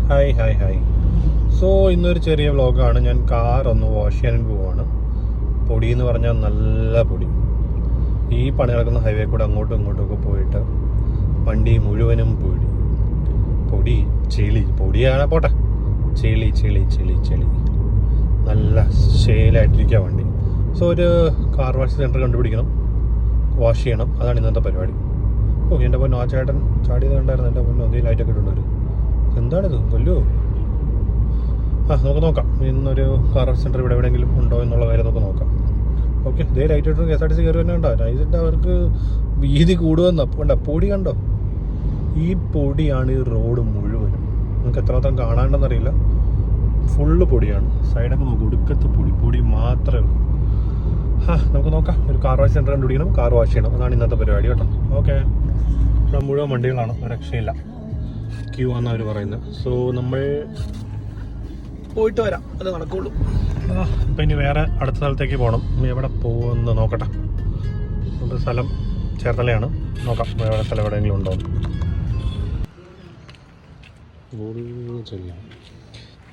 Hi. So ഇന്നൊരു ചെറിയ വ്ളോഗാണ്. ഞാൻ കാർ ഒന്ന് വാഷ് ചെയ്യാൻ പോവാണ്. പൊടി എന്ന് പറഞ്ഞാൽ നല്ല പൊടി. ഈ പണി നടക്കുന്ന ഹൈവേ കൂടെ അങ്ങോട്ടും ഇങ്ങോട്ടും ഒക്കെ പോയിട്ട് വണ്ടി മുഴുവനും പൊടി പൊടിയാണ് പോട്ടെ, ചെളി നല്ല ഷേലായിട്ടിരിക്കുക വണ്ടി. സോ ഒരു കാർ വാഷ് സെൻറ്റർ കണ്ടുപിടിക്കണം, വാഷ് ചെയ്യണം. അതാണ് ഇന്നത്തെ പരിപാടി. എൻ്റെ പൊന്നോ, ആ ചേട്ടൻ ചാടിയത് കണ്ടായിരുന്നു. എൻ്റെ പൊന്നോ, അതേ ലൈറ്റൊക്കെ ഇട്ടുണ്ടൊരു എന്താണിത് കൊല്ലുമോ? നമുക്ക് നോക്കാം. ഇന്നൊരു കാർ വാഷ് സെൻറ്റർ ഇവിടെ എവിടെയെങ്കിലും ഉണ്ടോ എന്നുള്ള കാര്യം നമുക്ക് നോക്കാം. ഓക്കെ, ഇതേ ലൈറ്റ് ഇട്ട് KSRTC കയറി തന്നെ ഉണ്ടോ? ലൈറ്റ് അവർക്ക് വീതി കൂടുമെന്ന് വേണ്ട. പൊടി കണ്ടോ? ഈ പൊടിയാണ് ഈ റോഡ് മുഴുവനും. നമുക്ക് എത്രമാത്രം കാണാണ്ടെന്നറിയില്ല. ഫുള്ള് പൊടിയാണ്. സൈഡൊക്കെ നോക്കും, ഒടുക്കത്ത് പൊടി മാത്രമേ ഉള്ളൂ. നമുക്ക് നോക്കാം. ഒരു കാർ വാഷ് സെൻറ്റർ കണ്ടുപിടിക്കണം, കാർ വാഷ് ചെയ്യണം. അതാണ് ഇന്നത്തെ പരിപാടി കേട്ടോ. ഓക്കെ, ഇവിടെ മുഴുവൻ വണ്ടികളാണ്, രക്ഷയില്ല. ക്യൂ ആണെന്ന് അവർ പറയുന്നത്. സോ നമ്മൾ പോയിട്ട് വരാം, അത് നടക്കുള്ളൂ. അപ്പം ഇനി വേറെ അടുത്ത സ്ഥലത്തേക്ക് പോകണം. എവിടെ പോകുമെന്ന് നോക്കട്ടെ. നമ്മുടെ സ്ഥലം ചേർത്തലയാണ്. നോക്കാം വേറെ സ്ഥലം എവിടെയെങ്കിലും ഉണ്ടോ.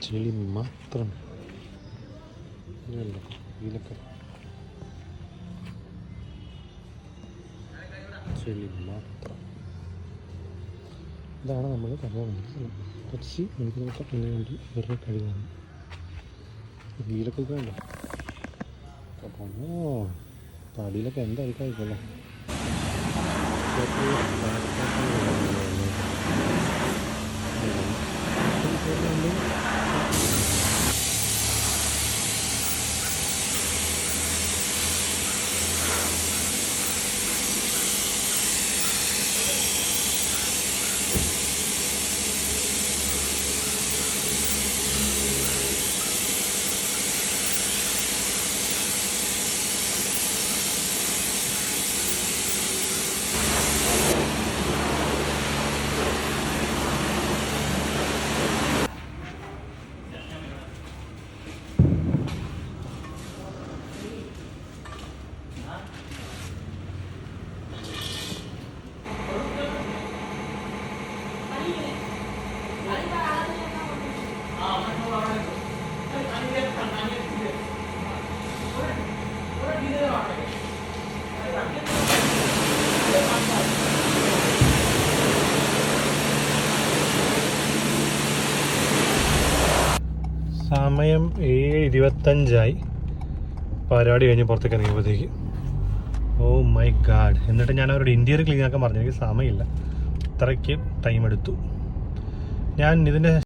ചെളി മാത്രം. ചെളി മാത്രം. ഇതാണ് നമ്മൾ പറയാൻ കുറച്ച് എനിക്ക് നോക്കാം. പിന്നെ വേണ്ടി വെറുതെ കഴുകാണ്. വീലൊക്കെ വേണ്ട. അപ്പോൾ തടിയിലൊക്കെ എന്തായിരിക്കുമല്ലോ. സമയം 7:25 പരിപാടി കഴിഞ്ഞ് പുറത്തേക്ക് ഇറങ്ങിയപ്പോഴത്തേക്ക്. Oh my God. എന്നിട്ട് ഞാൻ അവരോട് ഇന്റീരിയർ ക്ലീൻ ആക്കാൻ പറഞ്ഞു. എനിക്ക് സമയമില്ല, അത്രയ്ക്ക് ടൈം എടുത്തു. ഞാൻ ഇതിൻ്റെ